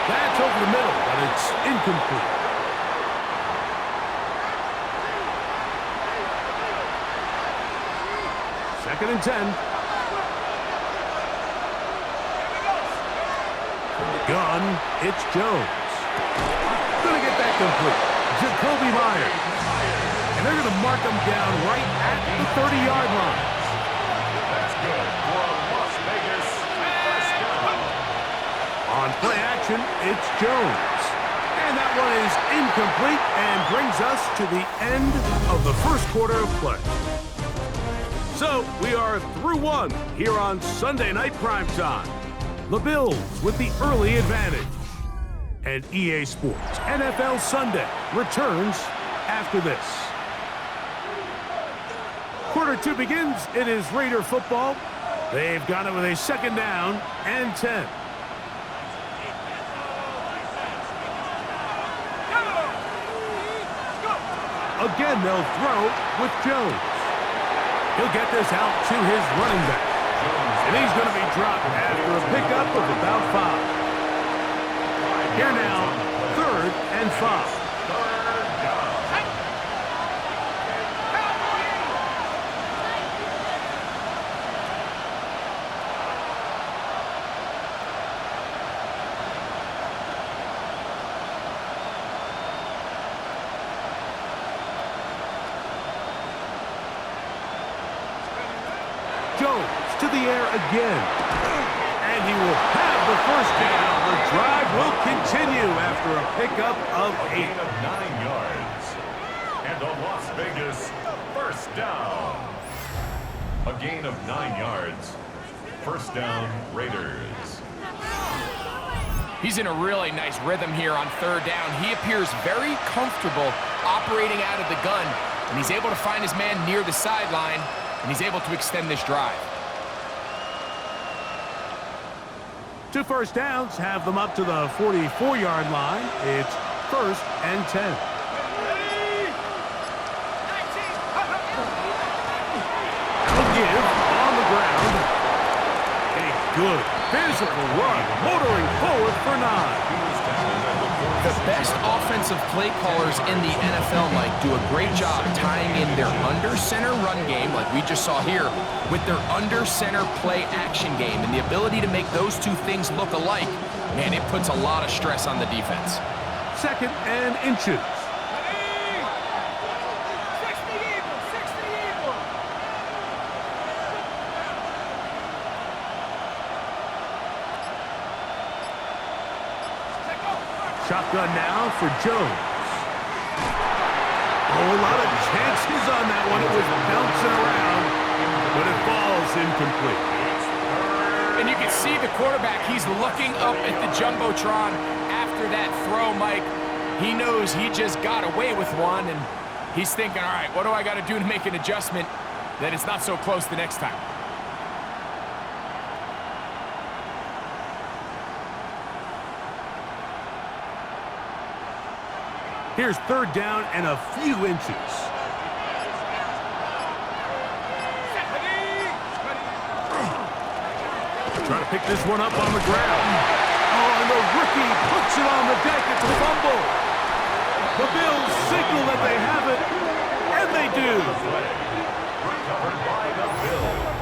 That's over the middle, but it's incomplete. Second and 10. From the gun, it's Jones. Gonna get that complete. Jacoby Myers. And they're gonna mark him down right at the 30-yard line. That's good for a Las Vegas first down. On play action, it's Jones. And that one is incomplete and brings us to the end of the first quarter of play. So, we are through one here on Sunday Night Primetime. The Bills with the early advantage. And EA Sports NFL Sunday returns after this. Quarter two begins. It is Raider football. They've got it with a second down and 10. Again, they'll throw with Jones. He'll get this out to his running back. And he's going to be dropped after a pickup of about 5. Here now, 3rd and 5. Jones to the air again. And he will have the first down. The drive will continue after a pickup of 8. A gain of 9 yards. And a Las Vegas first down. A gain of 9 yards. First down, Raiders. He's in a really nice rhythm here on 3rd down. He appears very comfortable operating out of the gun. And he's able to find his man near the sideline. And he's able to extend this drive. 2 first downs have them up to the 44-yard line. It's 1st and 10. They'll give on the ground. A good physical run, motoring forward for 9. The best offensive play callers in the NFL, Mike, do a great job tying in their under-center run game, like we just saw here, with their under-center play action game. And the ability to make those two things look alike, man, it puts a lot of stress on the defense. 2nd and inches. Shotgun now for Jones. A whole lot of chances on that one. It was bouncing around, but it falls incomplete. And you can see the quarterback, he's looking up at the Jumbotron after that throw, Mike. He knows he just got away with one, and he's thinking, all right, what do I got to do to make an adjustment that it's not so close the next time? Here's 3rd down and a few inches. Trying to pick this one up on the ground. Oh, and the rookie puts it on the deck. It's a fumble. The Bills signal that they have it, and they do. Recovered by the Bills.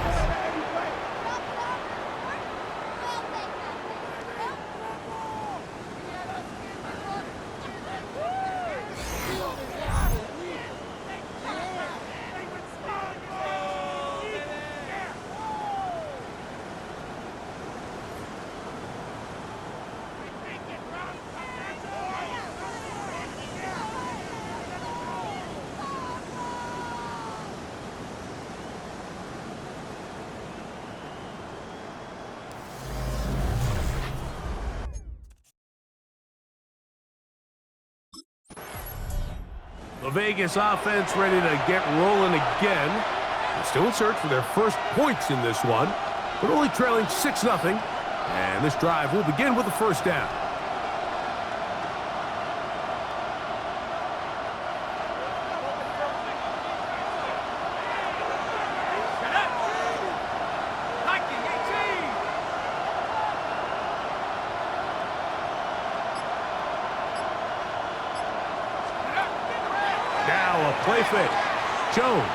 The Vegas offense ready to get rolling again. They're still in search for their first points in this one, but only trailing 6-0. And this drive will begin with the first down. play fake. Jones.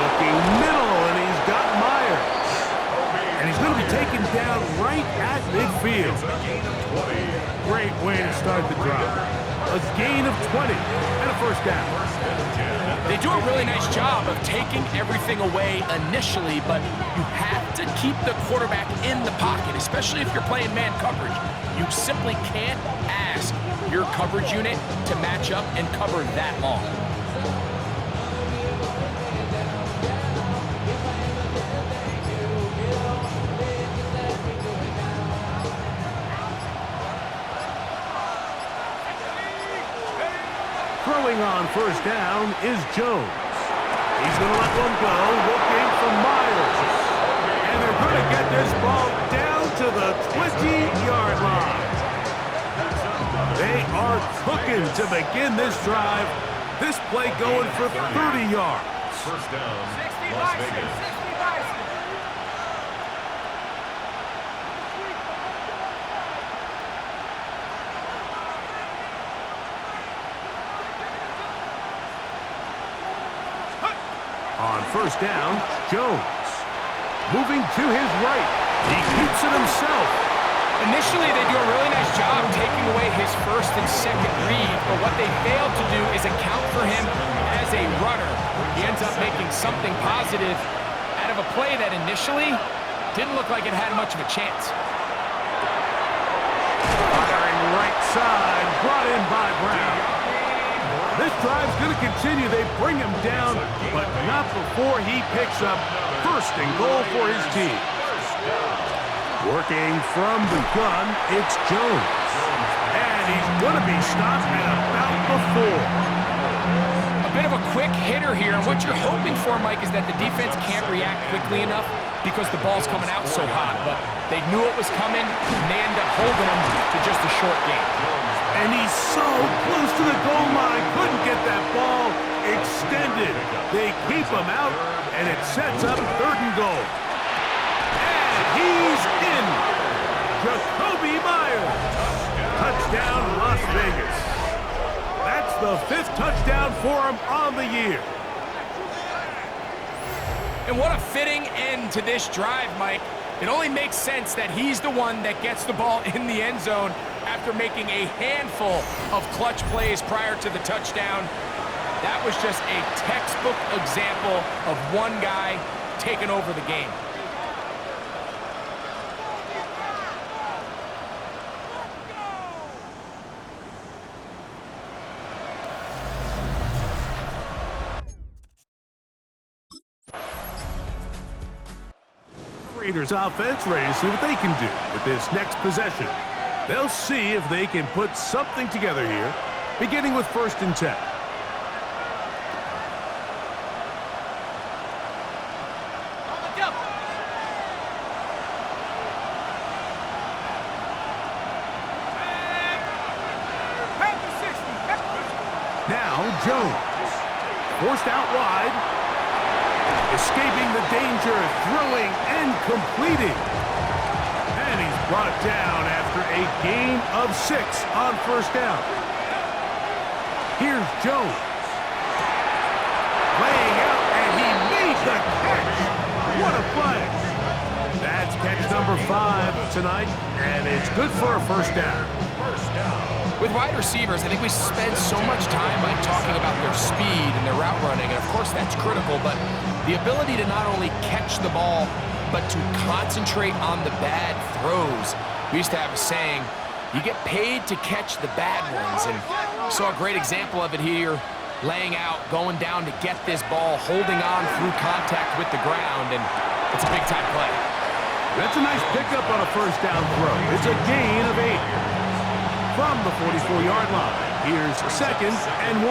Looking middle, and he's got Myers. And he's going to be taken down right at midfield. Great way to start the drive. A gain of 20 and a first down. They do a really nice job of taking everything away initially, but you have to keep the quarterback in the pocket, especially if you're playing man coverage. You simply can't ask your coverage unit to match up and cover that long. Throwing on first down is Jones. He's going to let one go, looking for Myers. And they're going to get this ball down to the 20-yard line. They are cooking to begin this drive. This play going for 30 yards. First down, Las Vegas. On first down, Jones. Moving to his right. He keeps it himself. Initially, they do a really nice job taking away his first and second read, but what they failed to do is account for him as a runner. He ends up making something positive out of a play that initially didn't look like it had much of a chance. Firing right side, brought in by Brown. This drive's going to continue. They bring him down, but not before he picks up first and goal for his team. Working from the gun, it's Jones. And he's going to be stopped at about the 4. A bit of a quick hitter here, and what you're hoping for, Mike, is that the defense can't react quickly enough because the ball's coming out so hot. But they knew it was coming, and they end up holding him to just a short gain. And he's so close to the goal line, couldn't get that ball extended. They keep him out, and it sets up third and goal. And he's in. Jacoby Myers. Touchdown, Las Vegas. That's the 5th touchdown for him on the year. And what a fitting end to this drive, Mike. It only makes sense that he's the one that gets the ball in the end zone after making a handful of clutch plays prior to the touchdown. That was just a textbook example of one guy taking over the game. Raiders offense ready to see what they can do with this next possession. They'll see if they can put something together here, beginning with first and 10. Now Jones, forced out wide, escaping the danger, throwing and completing. And he's brought down after a gain of 6 on first down. Here's Jones. Laying out, and he made the catch. What a play. That's catch number 5 tonight, and it's good for a first down. With wide receivers, I think we spend so much time like talking about their speed and their route running, and of course that's critical, but the ability to not only catch the ball, but to concentrate on the bad throws. We used to have a saying, you get paid to catch the bad ones, and we saw a great example of it here, laying out, going down to get this ball, holding on through contact with the ground, and it's a big-time play. That's a nice pickup on a first down throw. It's a gain of 8. From the 44-yard line, here's second and 1.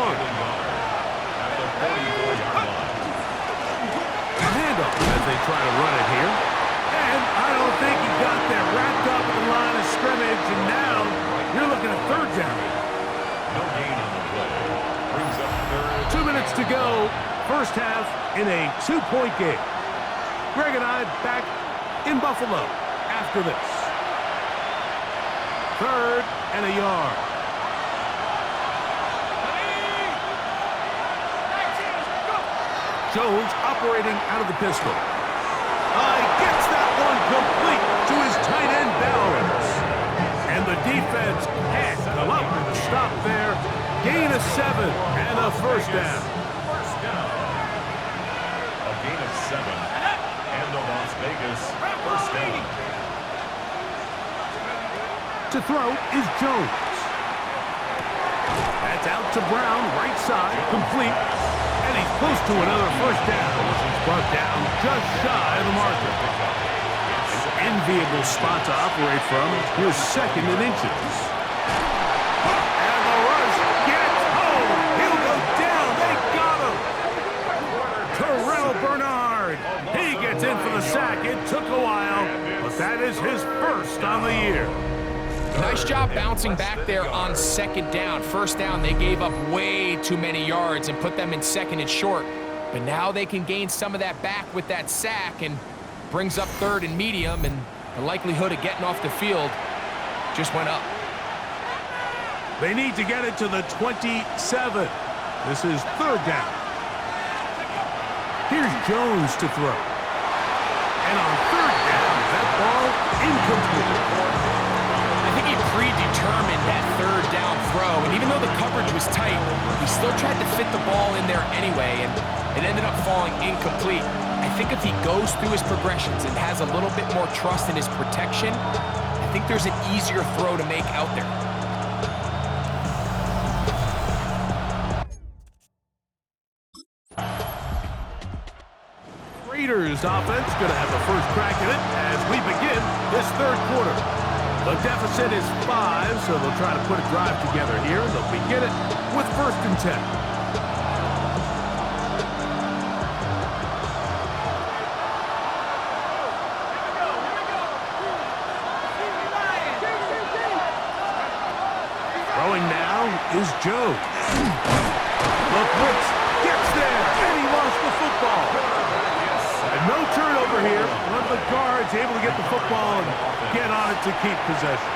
A handoff as they try to run it here. And I don't think he got that wrapped up in the line of scrimmage, and now you're looking at third down. No gain on the play. Brings up third. 2 minutes to go, first half in a 2-point game. Greg and I back in Buffalo after this. Third and a yard. Jones operating out of the pistol. He gets that one complete to his tight end Bowers. And the defense can't come up with a stop there. Gain of 7 and a first down. First down. A gain of 7 and a Las Vegas first down. To throw is Jones. That's out to Brown, right side, complete. And he's close to another first down. He's brought down just shy of the marker. An enviable spot to operate from. Here's second and inches. And the rush gets home. He'll go down. They got him. Terrell Bernard. He gets in for the sack. It took a while, but that is his first on the year. Nice job bouncing back there on second down. First down, they gave up way too many yards and put them in second and short. But now they can gain some of that back with that sack and brings up third and medium, and the likelihood of getting off the field just went up. They need to get it to the 27. This is third down. Here's Jones to throw. And on third down, that ball incomplete. I think he predetermined that third down throw, and even though the coverage was tight, he still tried to fit the ball in there anyway, and it ended up falling incomplete. I think if he goes through his progressions and has a little bit more trust in his protection, I think there's an easier throw to make out there. Raiders offense going to have the first crack at it as we begin this third quarter. The deficit is 5, so they'll try to put a drive together here. They'll begin it with first and 10. Throwing now is Jones. The blitz gets there, and he lost the football. And no turnover here. One of the guards able to get the football and get on it to keep possession.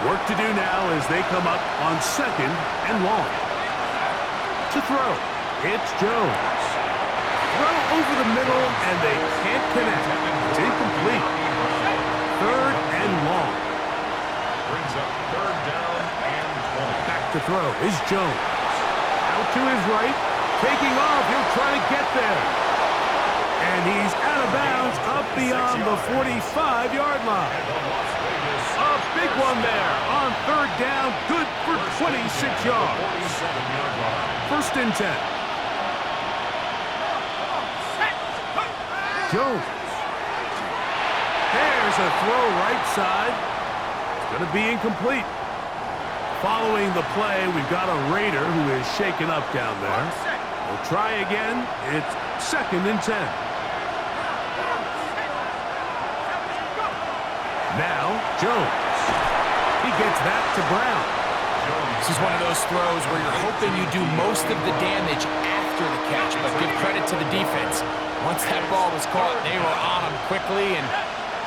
Work to do now as they come up on second and long. To throw, it's Jones. Throw over the middle, and they can't connect. It's incomplete. Third and long. Brings up third down and 20. Back to throw is Jones. Out to his right. Taking off. He'll try to get there. And he's out of bounds up beyond the 45-yard line. A big one there on third down. Good for 26 yards. First and 10. Jones. There's a throw right side. It's going to be incomplete. Following the play, we've got a Raider who is shaken up down there. We'll try again. It's second and 10. Now, Jones. He gets that to Brown. This is one of those throws where you're hoping you do most of the damage after the catch, but give credit to the defense. Once that ball was caught, they were on him quickly, and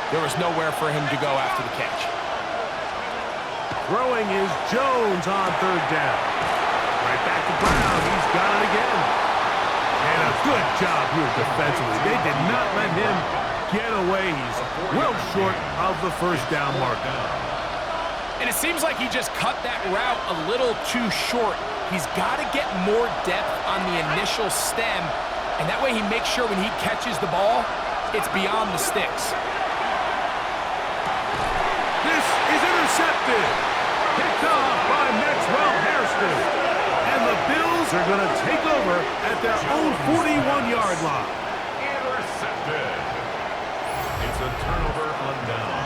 there was nowhere for him to go after the catch. Throwing is Jones on third down. Right back to Brown. He's got it again. And a good job here defensively. They did not let him get away. He's well short of the first down marker. And it seems like he just cut that route a little too short. He's got to get more depth on the initial stem, and that way he makes sure when he catches the ball, it's beyond the sticks. This is intercepted. Picked off by Maxwell Hairston. And the Bills are going to take over at their own 41-yard line. Intercepted. It's a turnover on downs.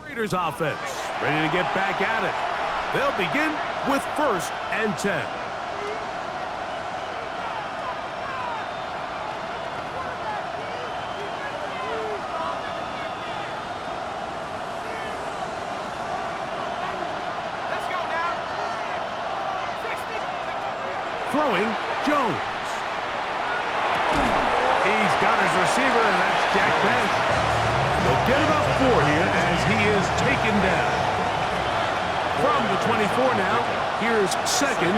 Raiders offense ready to get back at it. They'll begin with 1st and 10. Throwing, Jones. He's got his receiver, and that's Jack Bench. They'll get about 4 here as he is taken down. From the 24 now, here's 2nd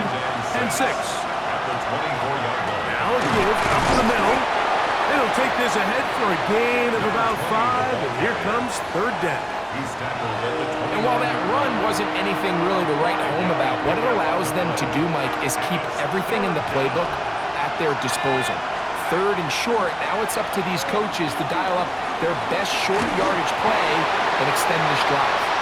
and 6. Now a give up the middle. It'll take this ahead for a gain of about 5, and here comes 3rd down. And while that run wasn't anything really to write home about, what it allows them to do, Mike, is keep everything in the playbook at their disposal. 3rd and short, now it's up to these coaches to dial up their best short yardage play and extend this drive.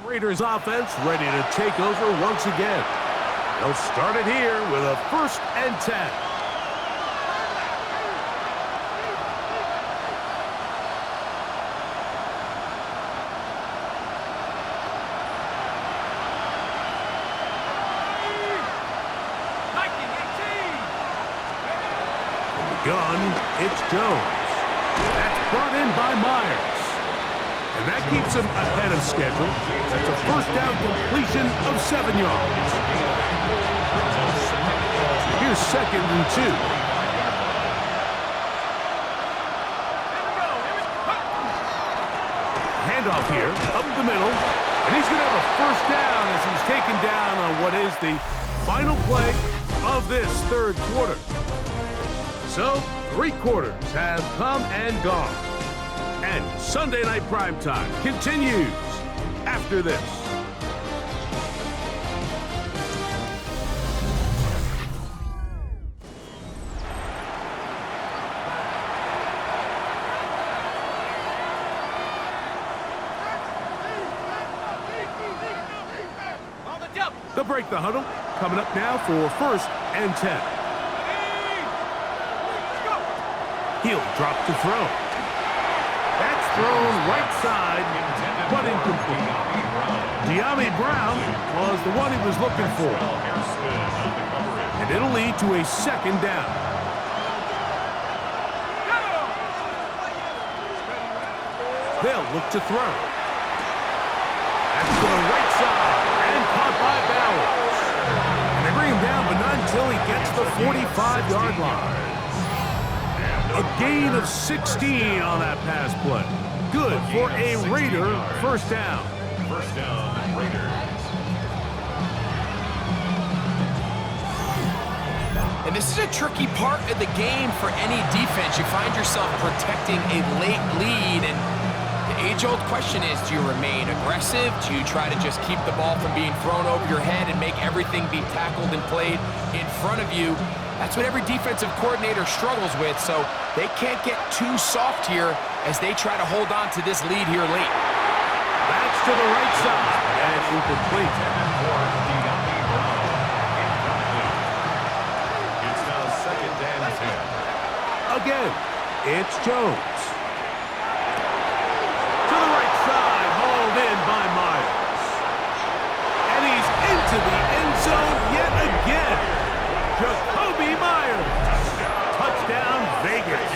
Raiders offense ready to take over once again. They'll start it here with a 1st and 10. From the gun, it's Jones. That's brought in by Myers. And that keeps him ahead of schedule. That's a 1st down completion of 7 yards. Here's 2nd and 2. Handoff here, up the middle. And he's going to have a 1st down as he's taken down on what is the final play of this 3rd quarter. So, 3 quarters have come and gone. And Sunday Night Primetime continues after this. They'll break the huddle. Coming up now for 1st and 10. He'll drop to throw. That's thrown right side, but incomplete. De'Ami Brown was the one he was looking for. And it'll lead to a 2nd down. They'll look to throw. That's to the right side, and caught by Bowers. And they bring him down, but not until he gets the 45-yard line. A gain of 16 on that pass play. Good for a Raider 1st down. 1st down, Raiders. And this is a tricky part of the game for any defense. You find yourself protecting a late lead, and the age-old question is, do you remain aggressive? Do you try to just keep the ball from being thrown over your head and make everything be tackled and played in front of you? That's what every defensive coordinator struggles with, so they can't get too soft here as they try to hold on to this lead here late. That's to the right side, and incomplete. It's now 2nd and 10. Again, it's Jones. To the right side, hauled in by Myers. And he's into the end zone yet again. Jacoby Myers. Touchdown, Vegas.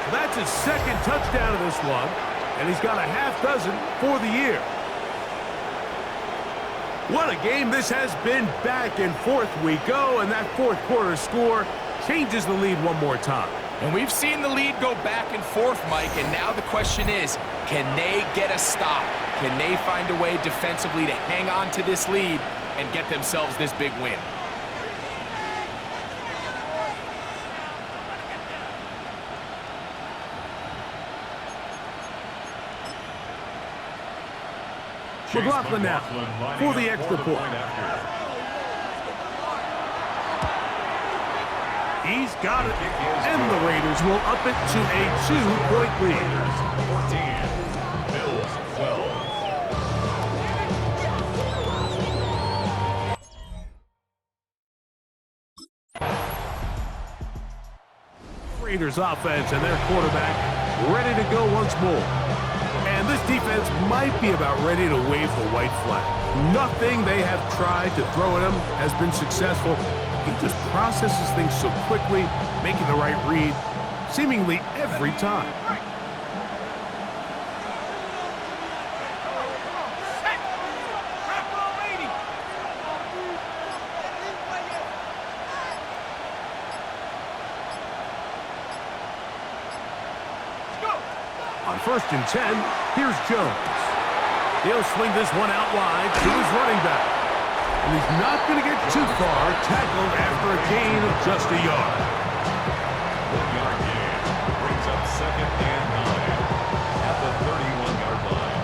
So that's his 2nd touchdown of this one, and he's got a half dozen for the year. What a game this has been. Back and forth we go, and that 4th quarter score changes the lead one more time. And we've seen the lead go back and forth, Mike, and now the question is, can they get a stop? Can they find a way defensively to hang on to this lead and get themselves this big win? McLaughlin now for the extra point. He's got it. And the Raiders will up it to a 2-point lead. 14, Bills 12. Raiders offense and their quarterback ready to go once more. And this defense might be about ready to wave the white flag. Nothing they have tried to throw at him has been successful. He just processes things so quickly, making the right read, seemingly every time. On 1st and 10, here's Jones. He'll swing this one out wide to his running back. And he's not going to get too far, tackled after a gain of just a yard. 1-yard gain brings up 2nd and 9 at the 31-yard line.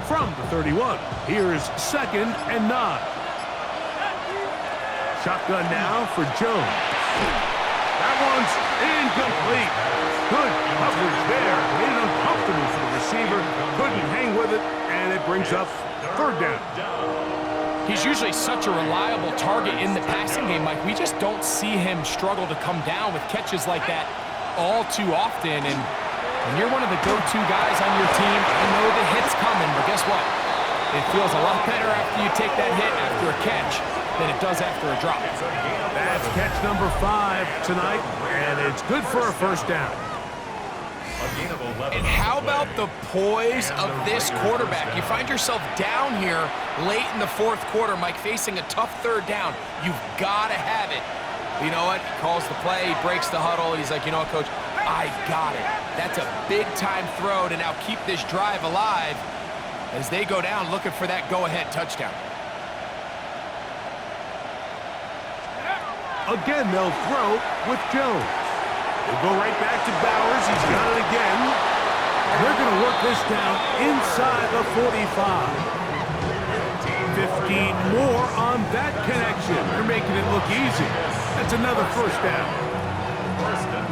From the 31, here's 2nd and 9. Shotgun now for Jones. That one's incomplete. Good coverage there. Made it uncomfortable for the receiver. Couldn't hang with it, and it brings up 3rd down. He's usually such a reliable target in the passing game, Mike. We just don't see him struggle to come down with catches like that all too often. And when you're one of the go-to guys on your team, I know the hit's coming, but guess what? It feels a lot better after you take that hit after a catch than it does after a drop. That's catch number 5 tonight, and it's good for a 1st down. And how about the poise of this quarterback? You find yourself down here late in the 4th quarter, Mike, facing a tough 3rd down. You've got to have it. You know what? He calls the play, he breaks the huddle. He's like, you know what, Coach? I got it. That's a big-time throw to now keep this drive alive as they go down looking for that go-ahead touchdown. Again, they'll throw with Jones. They'll go right back to Bowers. He's got it again. And they're going to work this down inside the 45. 15 more on that connection. They're making it look easy. That's another 1st down.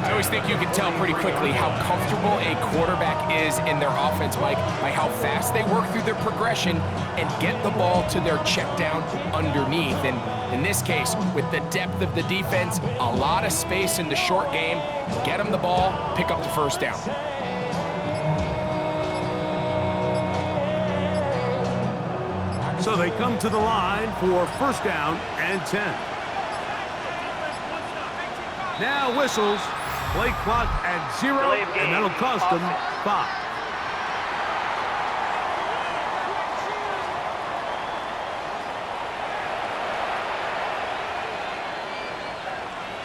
I always think you can tell pretty quickly how comfortable a quarterback is in their offense, Mike, by how fast they work through their progression and get the ball to their check down underneath. And in this case, with the depth of the defense, a lot of space in the short game, get them the ball, pick up the 1st down. So they come to the line for 1st down and 10. Now whistles. Play clock at 0, and that'll cost them 5.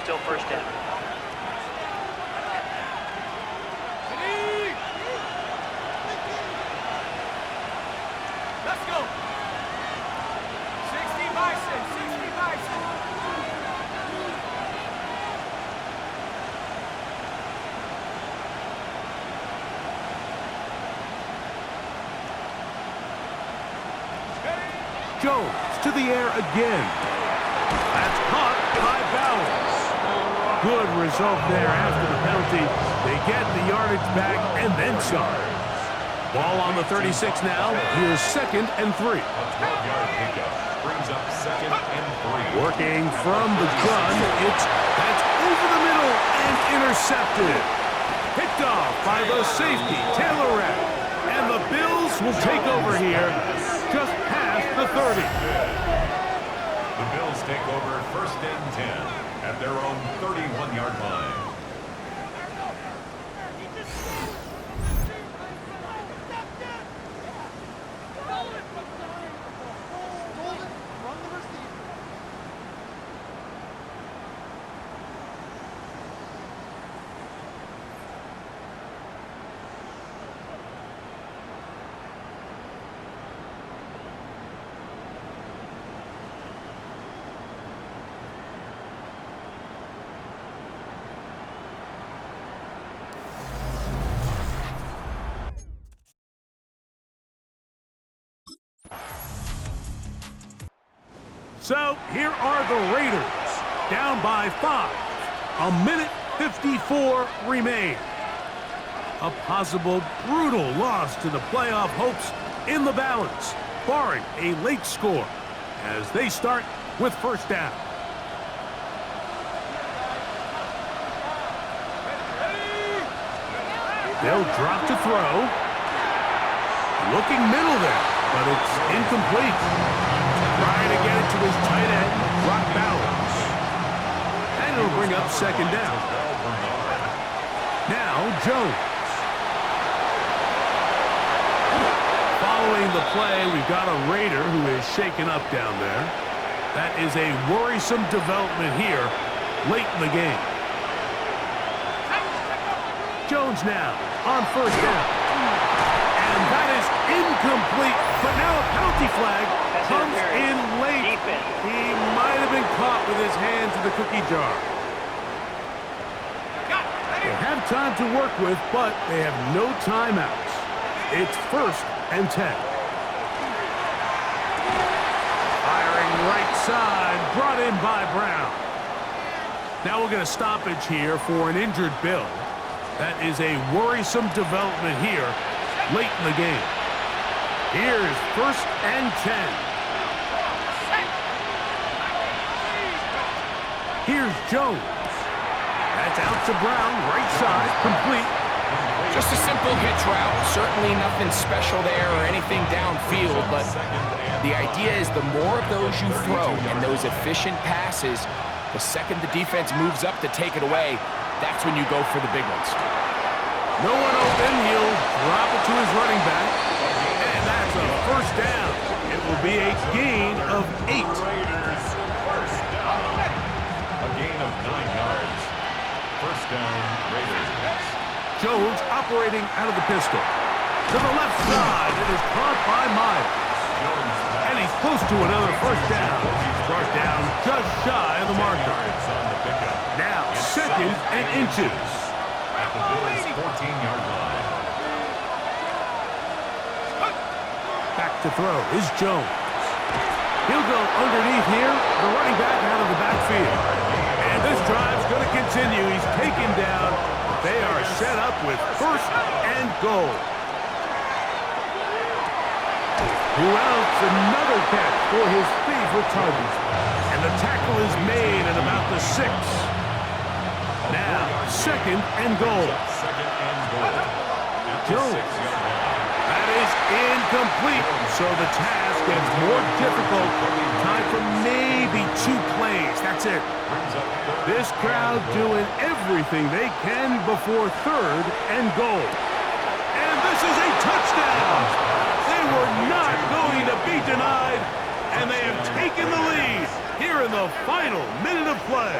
Still 1st down. Let's go. 60 Bison, 60 Bison. Jones to the air again. That's caught by Bowers. Good result there after the penalty. They get the yardage back and then some. Ball on the 36 now. Here's 2nd and 3. A 12-yard pickup brings up 2nd and 3. Working from the gun. That's over the middle and intercepted. Picked off by the safety, Taylor Rapp. And the Bills will take over here just past the 30. The Bills take over 1st and 10 at their own 31-yard line. So here are the Raiders, down by 5. A minute 54 remain. A possible brutal loss to the playoff hopes in the balance, barring a late score, as they start with first down. They'll drop to throw. Looking middle there, but it's incomplete. Trying to get it to his tight end, Brock Bowers. And it'll bring up second down. Now, Jones. Following the play, we've got a Raider who is shaken up down there. That is a worrisome development here late in the game. Jones now on first down. And that is incomplete, but now a penalty flag comes in late. He might have been caught with his hands in the cookie jar. They have time to work with, but they have no timeouts. It's first and 10. Firing right side, brought in by Brown. Now we'll get a stoppage here for an injured Bill. That is a worrisome development here late in the game. Here's first and 10. Here's Jones. That's out to Brown, right side, complete. Just a simple hitch route. Certainly nothing special there or anything downfield, but the idea is the more of those you throw and those efficient passes, the second the defense moves up to take it away, that's when you go for the big ones. No one open. He'll drop it to his running back. And that's a first down. It will be a gain of 8. Raiders, first down. A gain of 9 yards. First down, Raiders. Jones operating out of the pistol. To the left side. It is caught by Myers. And he's close to another first down. He's brought down just shy of the marker. Now, second and inches. At the Bills' 14-yard line. Back to throw is Jones. He'll go underneath here. The running back out of the backfield. And this drive's going to continue. He's taken down. They are set up with first and goal. Who else? Another catch for his favorite target. And the tackle is made at about the 6. Now, second and goal. Second and goal. Jones. That is incomplete. So the task gets more difficult. Time for maybe 2 plays. That's it. This crowd doing everything they can before third and goal. And this is a touchdown. They were not going to be denied. And they have taken the lead here in the final minute of play.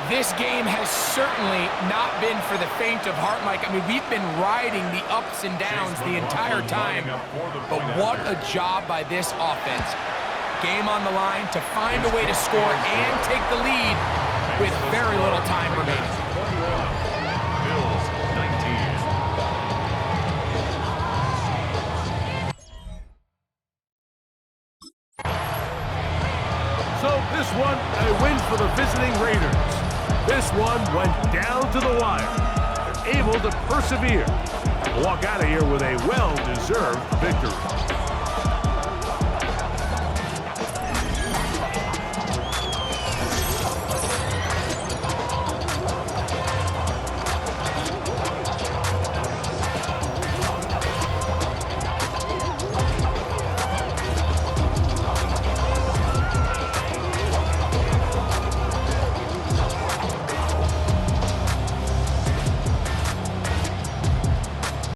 This game has certainly not been for the faint of heart, Mike. I mean, we've been riding the ups and downs the entire time, but what a job by this offense. Game on the line to find a way to score and take the lead with very little time remaining. Bills, 19. So this one, a win for the visiting Raiders. This one went down to the wire. They're able to persevere. Walk out of here with a well-deserved victory.